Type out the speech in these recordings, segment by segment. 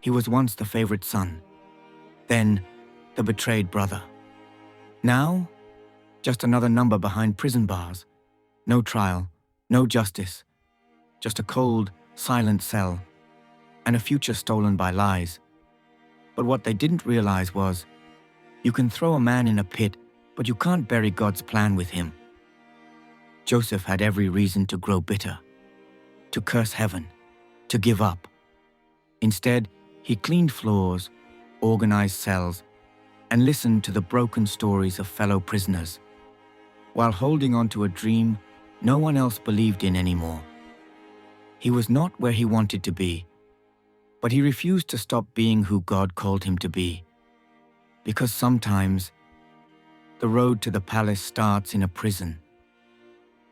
He was once the favorite son, then the betrayed brother. Now, just another number behind prison bars. No trial, no justice, just a cold, silent cell, and a future stolen by lies. But what they didn't realize was, you can throw a man in a pit, but you can't bury God's plan with him. Joseph had every reason to grow bitter, to curse heaven, to give up. Instead, he cleaned floors, organized cells, and listened to the broken stories of fellow prisoners, while holding on to a dream no one else believed in anymore. He was not where he wanted to be, but he refused to stop being who God called him to be. Because sometimes, the road to the palace starts in a prison.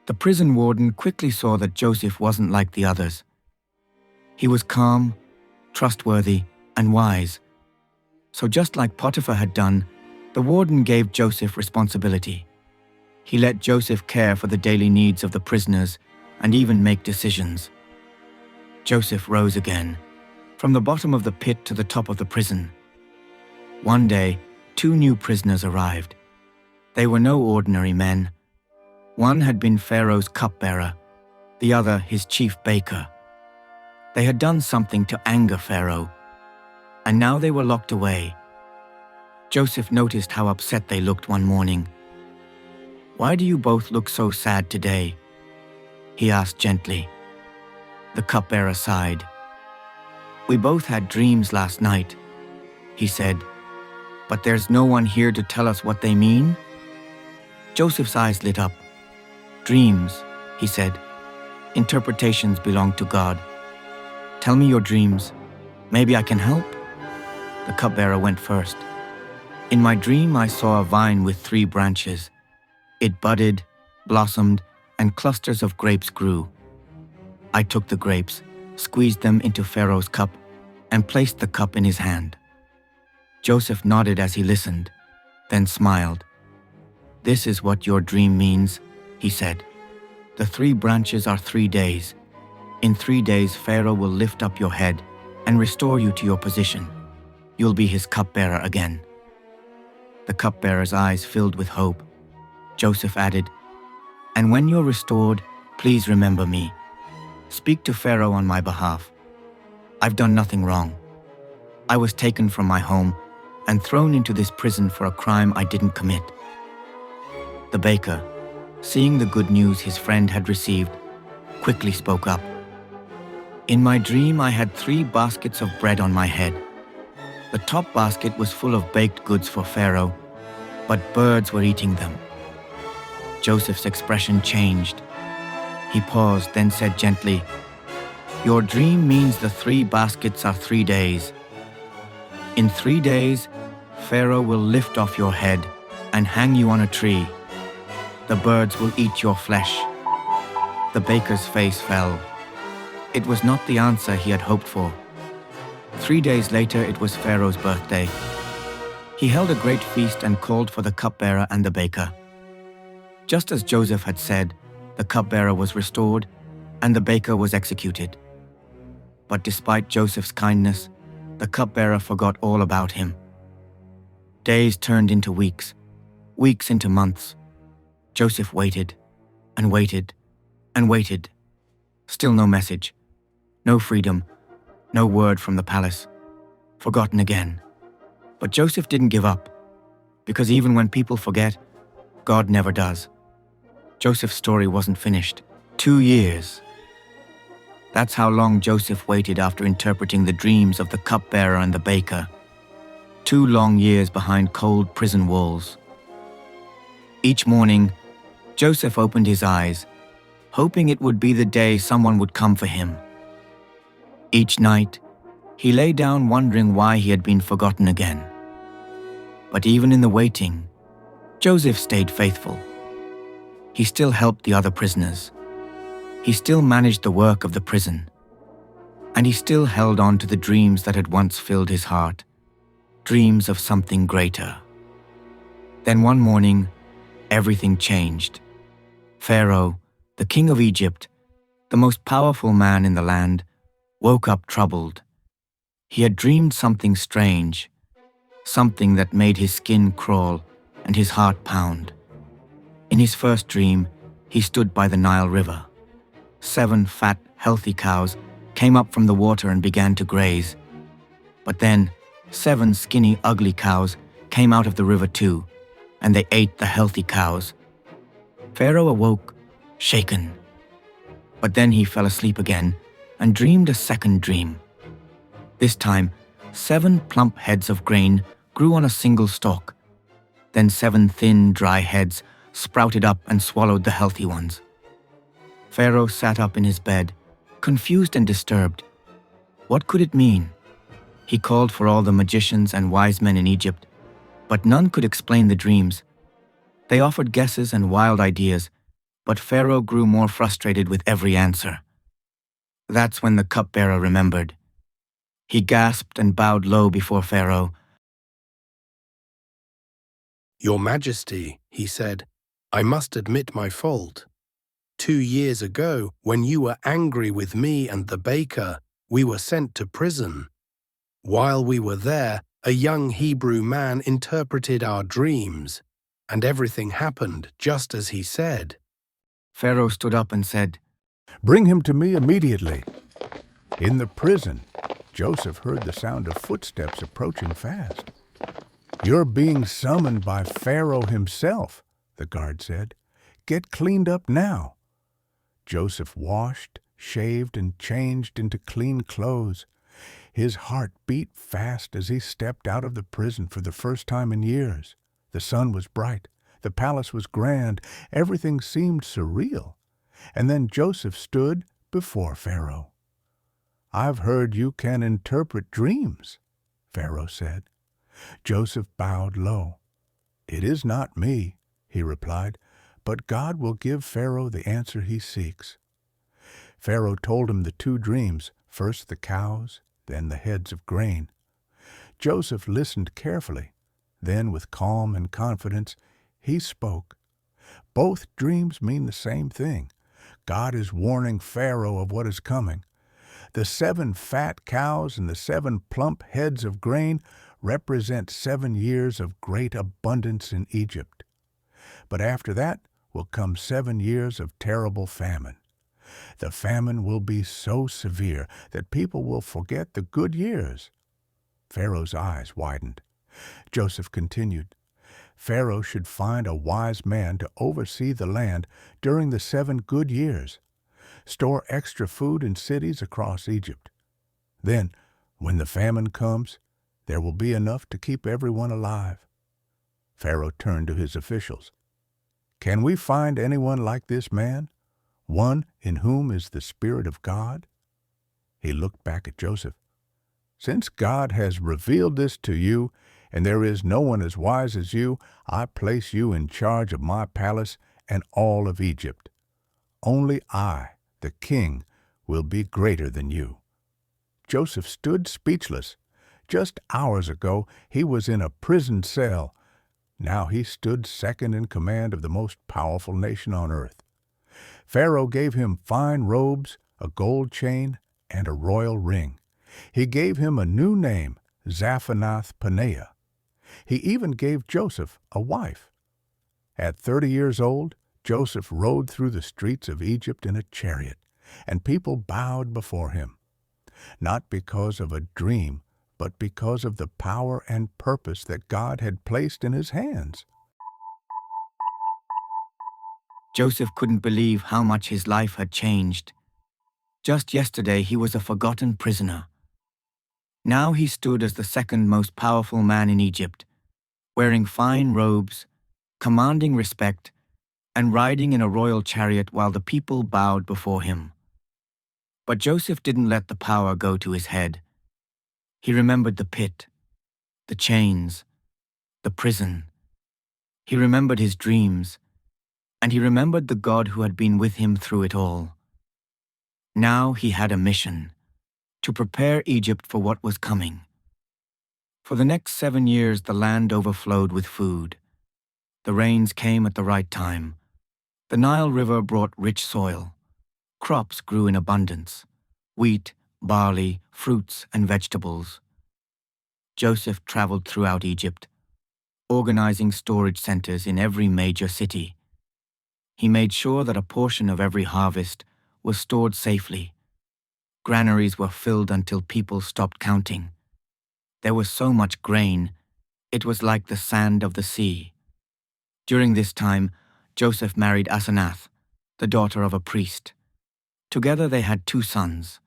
The prison warden quickly saw that Joseph wasn't like the others. He was calm, trustworthy, and wise. So just like Potiphar had done, the warden gave Joseph responsibility. He let Joseph care for the daily needs of the prisoners and even make decisions. Joseph rose again, from the bottom of the pit to the top of the prison. One day, 2 new prisoners arrived. They were no ordinary men. One had been Pharaoh's cupbearer, the other his chief baker. They had done something to anger Pharaoh, and now they were locked away. Joseph noticed how upset they looked one morning. "Why do you both look so sad today?" he asked gently. The cupbearer sighed. "We both had dreams last night," he said, "but there's no one here to tell us what they mean?" Joseph's eyes lit up. "Dreams," he said. "Interpretations belong to God. Tell me your dreams. Maybe I can help." The cupbearer went first. "In my dream, I saw a vine with 3 branches. It budded, blossomed, and clusters of grapes grew. I took the grapes, squeezed them into Pharaoh's cup, and placed the cup in his hand." Joseph nodded as he listened, then smiled. "This is what your dream means," he said. "The 3 branches are 3 days. In 3 days, Pharaoh will lift up your head and restore you to your position. You'll be his cupbearer again." The cupbearer's eyes filled with hope. Joseph added, "And when you're restored, please remember me. Speak to Pharaoh on my behalf. I've done nothing wrong. I was taken from my home and thrown into this prison for a crime I didn't commit." The baker, seeing the good news his friend had received, quickly spoke up. "In my dream, I had 3 baskets of bread on my head. The top basket was full of baked goods for Pharaoh, but birds were eating them." Joseph's expression changed. He paused, then said gently, "Your dream means the 3 baskets are 3 days. In 3 days, Pharaoh will lift off your head and hang you on a tree. The birds will eat your flesh." The baker's face fell. It was not the answer he had hoped for. 3 days later, it was Pharaoh's birthday. He held a great feast and called for the cupbearer and the baker. Just as Joseph had said, the cupbearer was restored and the baker was executed. But despite Joseph's kindness, the cupbearer forgot all about him. Days turned into weeks, weeks into months. Joseph waited and waited and waited. Still no message, no freedom, no word from the palace. Forgotten again. But Joseph didn't give up, because even when people forget, God never does. Joseph's story wasn't finished. 2 years. That's how long Joseph waited after interpreting the dreams of the cupbearer and the baker. 2 long years behind cold prison walls. Each morning, Joseph opened his eyes, hoping it would be the day someone would come for him. Each night, he lay down wondering why he had been forgotten again. But even in the waiting, Joseph stayed faithful. He still helped the other prisoners. He still managed the work of the prison. And he still held on to the dreams that had once filled his heart, dreams of something greater. Then one morning, everything changed. Pharaoh, the king of Egypt, the most powerful man in the land, woke up troubled. He had dreamed something strange, something that made his skin crawl and his heart pound. In his first dream, he stood by the Nile River. 7 fat, healthy cows came up from the water and began to graze. But then, 7 skinny, ugly cows came out of the river too, and they ate the healthy cows. Pharaoh awoke, shaken. But then he fell asleep again and dreamed a second dream. This time, 7 plump heads of grain grew on a single stalk. Then 7 thin, dry heads sprouted up and swallowed the healthy ones. Pharaoh sat up in his bed, confused and disturbed. What could it mean? He called for all the magicians and wise men in Egypt, but none could explain the dreams. They offered guesses and wild ideas, but Pharaoh grew more frustrated with every answer. That's when the cupbearer remembered. He gasped and bowed low before Pharaoh. "Your Majesty," he said, "I must admit my fault. 2 years ago, when you were angry with me and the baker, we were sent to prison. While we were there, a young Hebrew man interpreted our dreams, and everything happened just as he said." Pharaoh stood up and said, "Bring him to me immediately." In the prison, Joseph heard the sound of footsteps approaching fast. "You're being summoned by Pharaoh himself," the guard said. "Get cleaned up now." Joseph washed, shaved, and changed into clean clothes. His heart beat fast as he stepped out of the prison for the first time in years. The sun was bright. The palace was grand. Everything seemed surreal. And then Joseph stood before Pharaoh. "I've heard you can interpret dreams," Pharaoh said. Joseph bowed low. "It is not me," he replied, "but God will give Pharaoh the answer he seeks." Pharaoh told him the 2 dreams, first the cows, then the heads of grain. Joseph listened carefully. Then, with calm and confidence, he spoke. Both dreams mean the same thing. God is warning Pharaoh of what is coming. The 7 fat cows and the 7 plump heads of grain represent 7 years of great abundance in Egypt. But after that will come 7 years of terrible famine. The famine will be so severe that people will forget the good years. Pharaoh's eyes widened. Joseph continued, "Pharaoh should find a wise man to oversee the land during the 7 good years. Store extra food in cities across Egypt. Then, when the famine comes, there will be enough to keep everyone alive." Pharaoh turned to his officials. "Can we find anyone like this man? One in whom is the Spirit of God?" He looked back at Joseph. "Since God has revealed this to you, and there is no one as wise as you, I place you in charge of my palace and all of Egypt. Only I, the king, will be greater than you." Joseph stood speechless. Just hours ago, he was in a prison cell. Now he stood second in command of the most powerful nation on earth. Pharaoh gave him fine robes, a gold chain, and a royal ring. He gave him a new name, Zaphanath-Paneah. He even gave Joseph a wife. At 30 years old, Joseph rode through the streets of Egypt in a chariot, and people bowed before him, not because of a dream, but because of the power and purpose that God had placed in his hands. Joseph couldn't believe how much his life had changed. Just yesterday, he was a forgotten prisoner. Now he stood as the second most powerful man in Egypt, wearing fine robes, commanding respect, and riding in a royal chariot while the people bowed before him. But Joseph didn't let the power go to his head. He remembered the pit, the chains, the prison. He remembered his dreams, and he remembered the God who had been with him through it all. Now he had a mission, to prepare Egypt for what was coming. For the next 7 years, the land overflowed with food. The rains came at the right time. The Nile River brought rich soil. Crops grew in abundance: wheat, barley, fruits, and vegetables. Joseph traveled throughout Egypt, organizing storage centers in every major city. He made sure that a portion of every harvest was stored safely. Granaries were filled until people stopped counting. There was so much grain, it was like the sand of the sea. During this time, Joseph married Asenath, the daughter of a priest. Together they had 2 sons.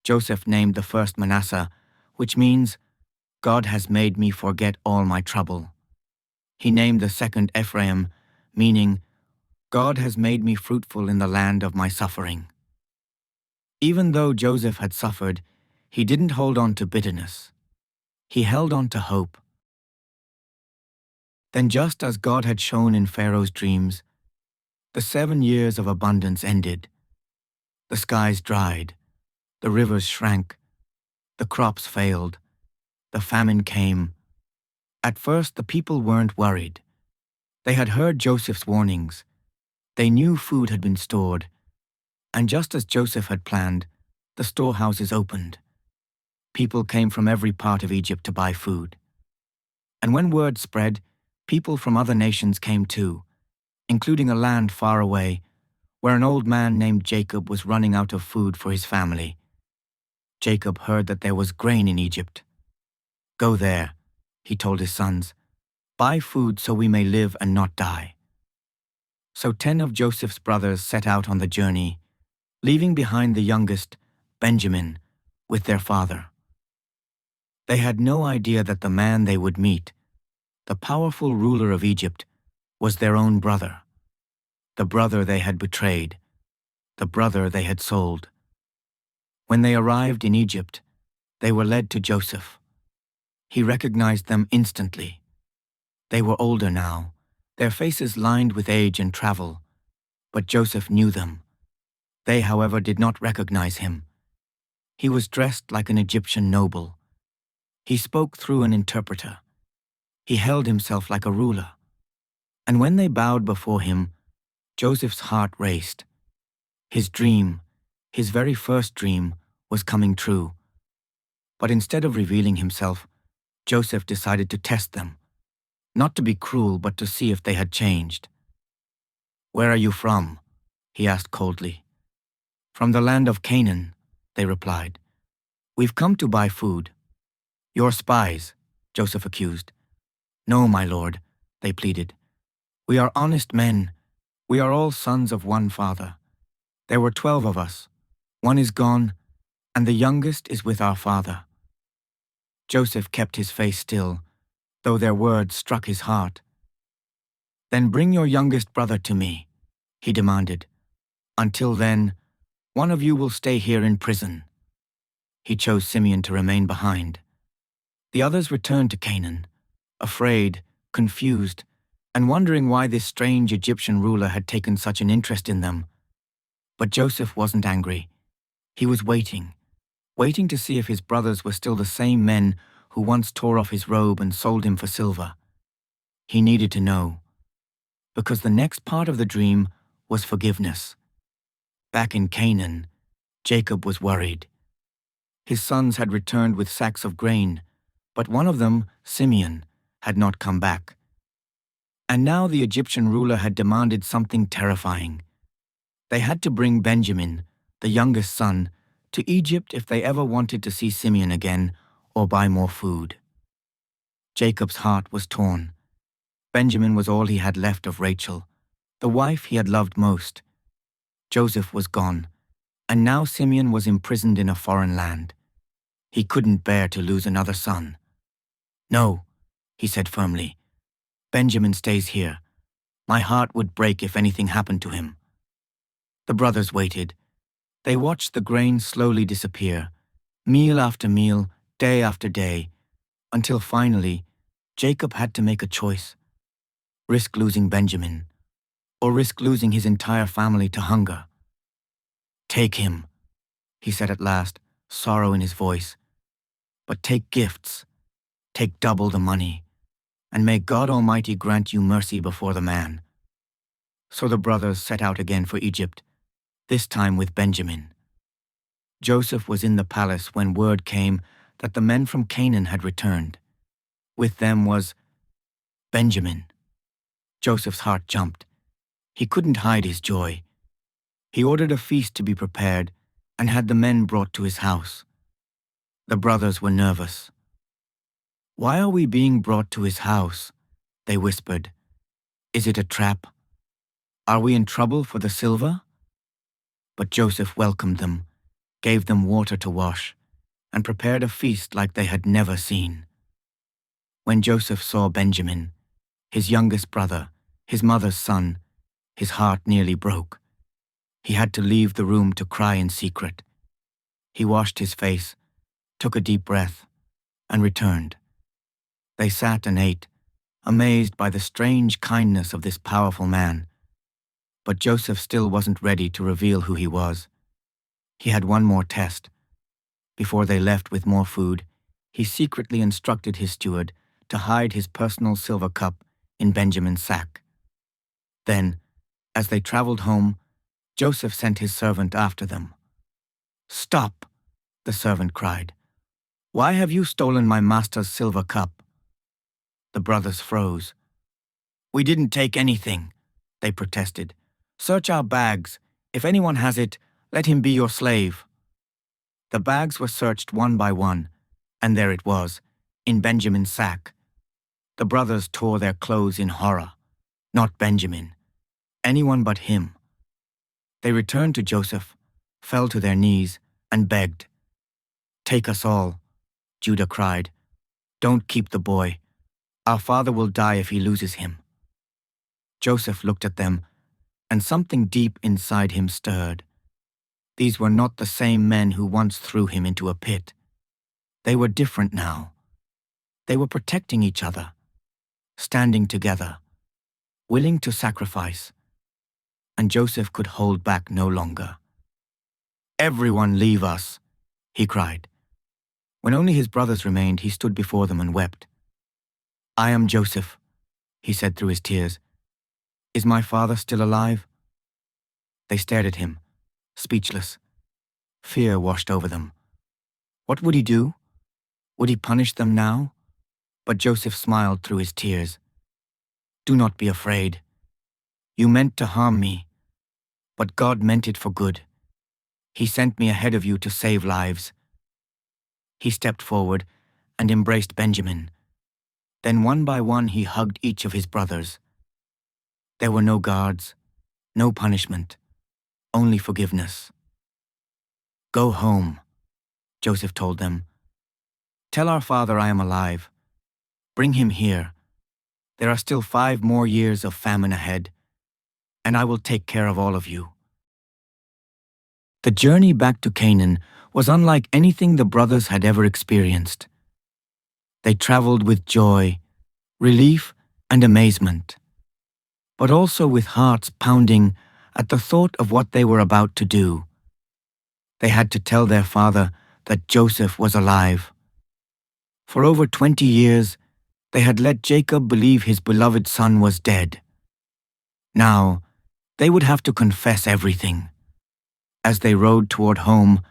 Joseph named the first Manasseh, which means, God has made me forget all my trouble. He named the second Ephraim, meaning, God has made me fruitful in the land of my suffering. Even though Joseph had suffered, he didn't hold on to bitterness. He held on to hope. Then, just as God had shown in Pharaoh's dreams, the 7 years of abundance ended. The skies dried, the rivers shrank, the crops failed, the famine came. At first, the people weren't worried. They had heard Joseph's warnings. They knew food had been stored. And just as Joseph had planned, the storehouses opened. People came from every part of Egypt to buy food. And when word spread, people from other nations came too, including a land far away, where an old man named Jacob was running out of food for his family. Jacob heard that there was grain in Egypt. Go there, he told his sons. Buy food so we may live and not die. So 10 of Joseph's brothers set out on the journey, leaving behind the youngest, Benjamin, with their father. They had no idea that the man they would meet, the powerful ruler of Egypt, was their own brother, the brother they had betrayed, the brother they had sold. When they arrived in Egypt, they were led to Joseph. He recognized them instantly. They were older now, their faces lined with age and travel, but Joseph knew them. They, however, did not recognize him. He was dressed like an Egyptian noble. He spoke through an interpreter. He held himself like a ruler. And when they bowed before him, Joseph's heart raced. His dream, his very first dream, was coming true. But instead of revealing himself, Joseph decided to test them, not to be cruel, but to see if they had changed. "Where are you from?" he asked coldly. "From the land of Canaan," they replied. "We've come to buy food." "You're spies," Joseph accused. "No, my lord," they pleaded. "We are honest men. We are all sons of one father. There were 12 of us. One is gone, and the youngest is with our father." Joseph kept his face still, though their words struck his heart. "Then bring your youngest brother to me," he demanded. "Until then, one of you will stay here in prison." He chose Simeon to remain behind. The others returned to Canaan, afraid, confused, and wondering why this strange Egyptian ruler had taken such an interest in them. But Joseph wasn't angry. He was waiting to see if his brothers were still the same men who once tore off his robe and sold him for silver. He needed to know, because the next part of the dream was forgiveness. Back in Canaan, Jacob was worried. His sons had returned with sacks of grain, but one of them, Simeon, had not come back. And now the Egyptian ruler had demanded something terrifying. They had to bring Benjamin, the youngest son, to Egypt if they ever wanted to see Simeon again or buy more food. Jacob's heart was torn. Benjamin was all he had left of Rachel, the wife he had loved most. Joseph was gone, and now Simeon was imprisoned in a foreign land. He couldn't bear to lose another son. "No," he said firmly. "Benjamin stays here. My heart would break if anything happened to him." The brothers waited. They watched the grain slowly disappear, meal after meal, day after day, until finally, Jacob had to make a choice. Risk losing Benjamin, or risk losing his entire family to hunger. "Take him," he said at last, sorrow in his voice. "But take gifts, take double the money, and may God Almighty grant you mercy before the man." So the brothers set out again for Egypt, this time with Benjamin. Joseph was in the palace when word came that the men from Canaan had returned. With them was Benjamin. Joseph's heart jumped. He couldn't hide his joy. He ordered a feast to be prepared and had the men brought to his house. The brothers were nervous. "Why are we being brought to his house?" they whispered. "Is it a trap? Are we in trouble for the silver?" But Joseph welcomed them, gave them water to wash, and prepared a feast like they had never seen. When Joseph saw Benjamin, his youngest brother, his mother's son, his heart nearly broke. He had to leave the room to cry in secret. He washed his face, took a deep breath, and returned. They sat and ate, amazed by the strange kindness of this powerful man. But Joseph still wasn't ready to reveal who he was. He had one more test. Before they left with more food, he secretly instructed his steward to hide his personal silver cup in Benjamin's sack. Then, as they traveled home, Joseph sent his servant after them. "Stop!" the servant cried. "Why have you stolen my master's silver cup?" The brothers froze. "We didn't take anything," they protested. "Search our bags. If anyone has it, let him be your slave." The bags were searched one by one, and there it was, in Benjamin's sack. The brothers tore their clothes in horror. Not Benjamin. Anyone but him. They returned to Joseph, fell to their knees, and begged. "Take us all," Judah cried. "Don't keep the boy. Our father will die if he loses him." Joseph looked at them, and something deep inside him stirred. These were not the same men who once threw him into a pit. They were different now. They were protecting each other, standing together, willing to sacrifice. And Joseph could hold back no longer. "Everyone leave us," he cried. When only his brothers remained, he stood before them and wept. "I am Joseph," he said through his tears. "Is my father still alive?" They stared at him, speechless. Fear washed over them. What would he do? Would he punish them now? But Joseph smiled through his tears. "Do not be afraid. You meant to harm me, but God meant it for good. He sent me ahead of you to save lives." He stepped forward and embraced Benjamin. Then one by one he hugged each of his brothers. There were no guards, no punishment, only forgiveness. "Go home," Joseph told them. "Tell our father I am alive. Bring him here. There are still 5 more years of famine ahead, and I will take care of all of you." The journey back to Canaan was unlike anything the brothers had ever experienced. They traveled with joy, relief, and amazement, but also with hearts pounding at the thought of what they were about to do. They had to tell their father that Joseph was alive. For over 20 years, they had let Jacob believe his beloved son was dead. Now, they would have to confess everything. As they rode toward home,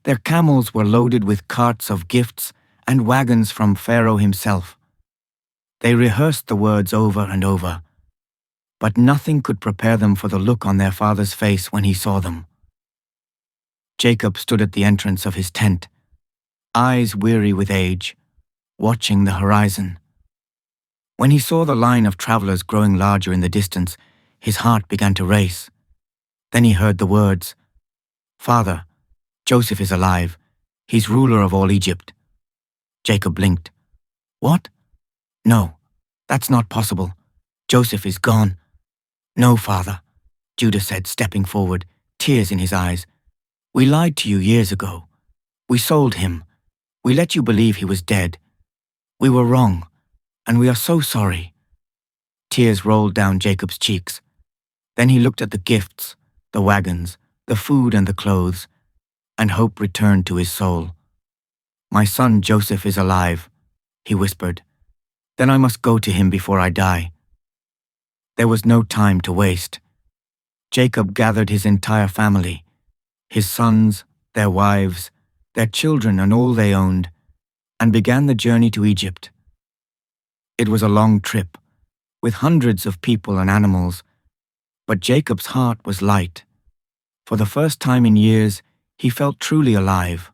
their camels were loaded with carts of gifts and wagons from Pharaoh himself. They rehearsed the words over and over, but nothing could prepare them for the look on their father's face when he saw them. Jacob stood at the entrance of his tent, eyes weary with age, watching the horizon. When he saw the line of travelers growing larger in the distance, his heart began to race. Then he heard the words, "Father, Joseph is alive. He's ruler of all Egypt." Jacob blinked. "What? No, that's not possible. Joseph is gone." "No, father," Judah said, stepping forward, tears in his eyes. "We lied to you years ago. We sold him. We let you believe he was dead. We were wrong, and we are so sorry." Tears rolled down Jacob's cheeks. Then he looked at the gifts, the wagons, the food and the clothes, and hope returned to his soul. "My son Joseph is alive," he whispered. "Then I must go to him before I die." There was no time to waste. Jacob gathered his entire family, his sons, their wives, their children and all they owned, and began the journey to Egypt. It was a long trip, with hundreds of people and animals, but Jacob's heart was light. For the first time in years, he felt truly alive.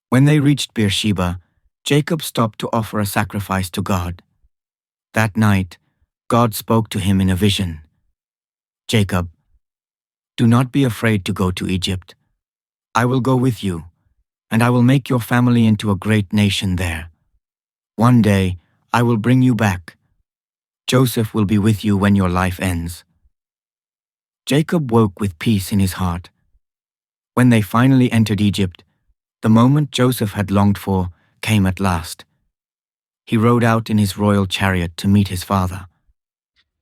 When they reached Beersheba, Jacob stopped to offer a sacrifice to God. That night, God spoke to him in a vision. "Jacob, do not be afraid to go to Egypt. I will go with you, and I will make your family into a great nation there. One day, I will bring you back. Joseph will be with you when your life ends." Jacob woke with peace in his heart. When they finally entered Egypt, the moment Joseph had longed for came at last. He rode out in his royal chariot to meet his father.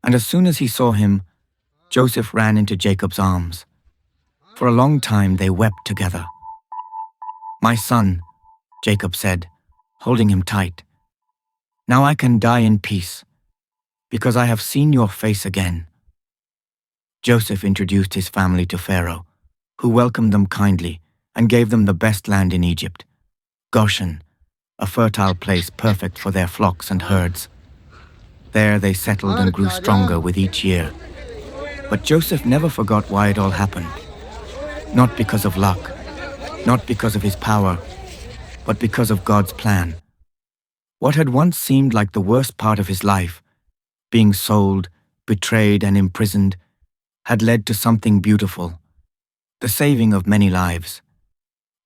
And as soon as he saw him, Joseph ran into Jacob's arms. For a long time they wept together. "My son," Jacob said, holding him tight, "now I can die in peace, because I have seen your face again." Joseph introduced his family to Pharaoh, who welcomed them kindly and gave them the best land in Egypt, Goshen, a fertile place perfect for their flocks and herds. There they settled and grew stronger with each year. But Joseph never forgot why it all happened. Not because of luck, not because of his power, but because of God's plan. What had once seemed like the worst part of his life, being sold, betrayed, and imprisoned, had led to something beautiful, the saving of many lives.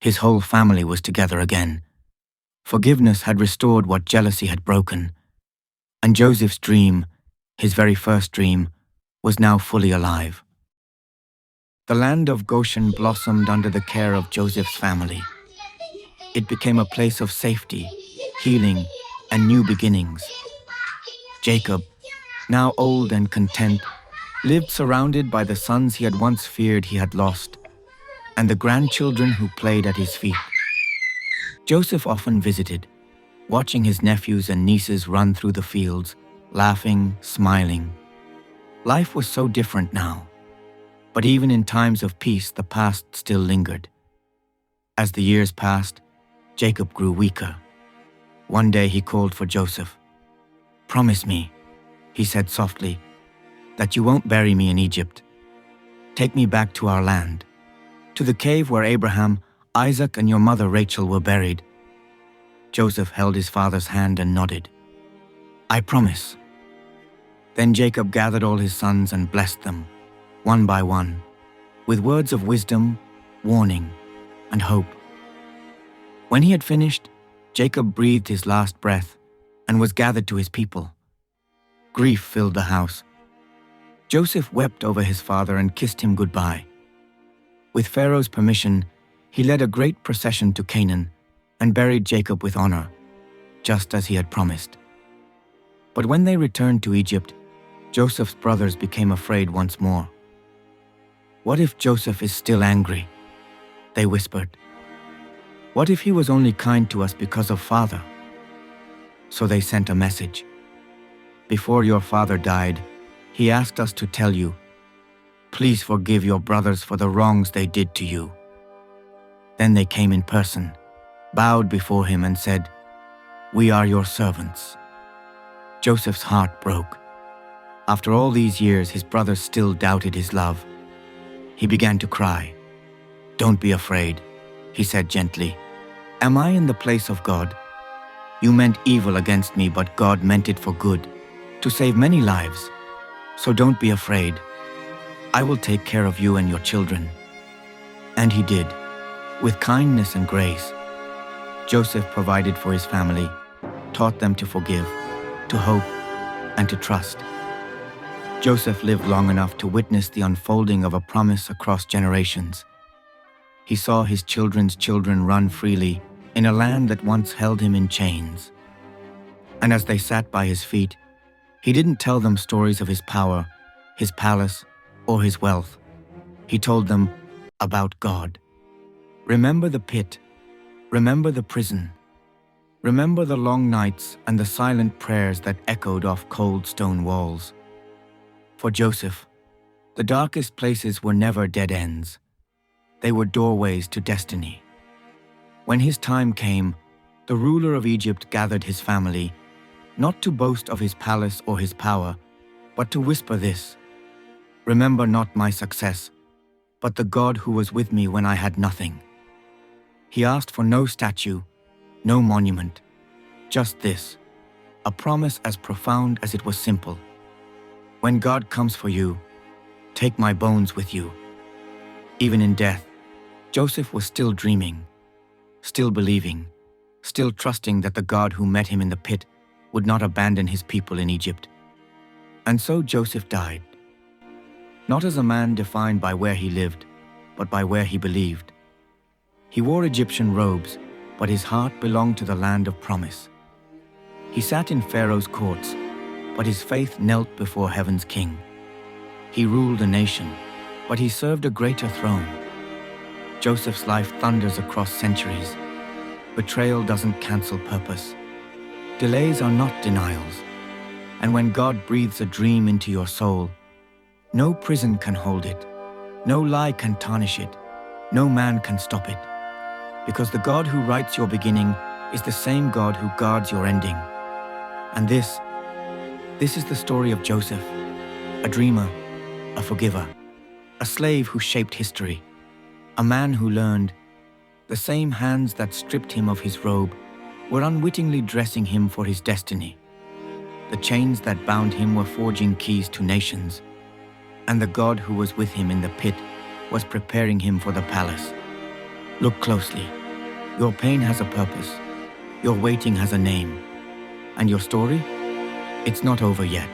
His whole family was together again. Forgiveness had restored what jealousy had broken, and Joseph's dream, his very first dream, was now fully alive. The land of Goshen blossomed under the care of Joseph's family. It became a place of safety, healing, and new beginnings. Jacob, now old and content, lived surrounded by the sons he had once feared he had lost, and the grandchildren who played at his feet. Joseph often visited, watching his nephews and nieces run through the fields, laughing, smiling. Life was so different now, but even in times of peace, the past still lingered. As the years passed, Jacob grew weaker. One day he called for Joseph. "Promise me," he said softly, "that you won't bury me in Egypt. Take me back to our land, to the cave where Abraham, Isaac, and your mother Rachel were buried." Joseph held his father's hand and nodded. "I promise." Then Jacob gathered all his sons and blessed them, one by one, with words of wisdom, warning, and hope. When he had finished, Jacob breathed his last breath and was gathered to his people. Grief filled the house. Joseph wept over his father and kissed him goodbye. With Pharaoh's permission, he led a great procession to Canaan and buried Jacob with honor, just as he had promised. But when they returned to Egypt, Joseph's brothers became afraid once more. "What if Joseph is still angry?" they whispered. "What if he was only kind to us because of father?" So they sent a message. "Before your father died, he asked us to tell you, please forgive your brothers for the wrongs they did to you." Then they came in person, bowed before him and said, "We are your servants." Joseph's heart broke. After all these years, his brothers still doubted his love. He began to cry. "Don't be afraid," he said gently. "Am I in the place of God? You meant evil against me, but God meant it for good, to save many lives. So don't be afraid. I will take care of you and your children." And he did, with kindness and grace. Joseph provided for his family, taught them to forgive, to hope, and to trust. Joseph lived long enough to witness the unfolding of a promise across generations. He saw his children's children run freely in a land that once held him in chains. And as they sat by his feet, he didn't tell them stories of his power, his palace, or his wealth. He told them about God. Remember the pit. Remember the prison. Remember the long nights and the silent prayers that echoed off cold stone walls. For Joseph, the darkest places were never dead ends. They were doorways to destiny. When his time came, The ruler of Egypt gathered his family, not to boast of his palace or his power, but to whisper this: "Remember not my success, but the God who was with me when I had nothing." He asked for no statue, no monument, just this, a promise as profound as it was simple. When God comes for you, take my bones with you. Even in death, Joseph was still dreaming, still believing, still trusting that the God who met him in the pit would not abandon his people in Egypt. And so Joseph died, not as a man defined by where he lived, but by where he believed. He wore Egyptian robes, but his heart belonged to the land of promise. He sat in Pharaoh's courts, but his faith knelt before heaven's king. He ruled a nation, but he served a greater throne. Joseph's life thunders across centuries. Betrayal doesn't cancel purpose. Delays are not denials. And when God breathes a dream into your soul, no prison can hold it, no lie can tarnish it, no man can stop it. Because the God who writes your beginning is the same God who guards your ending. And this is the story of Joseph, a dreamer, a forgiver, a slave who shaped history, a man who learned the same hands that stripped him of his robe were unwittingly dressing him for his destiny. The chains that bound him were forging keys to nations, and the God who was with him in the pit was preparing him for the palace. Look closely. Your pain has a purpose. Your waiting has a name. And your story? It's not over yet.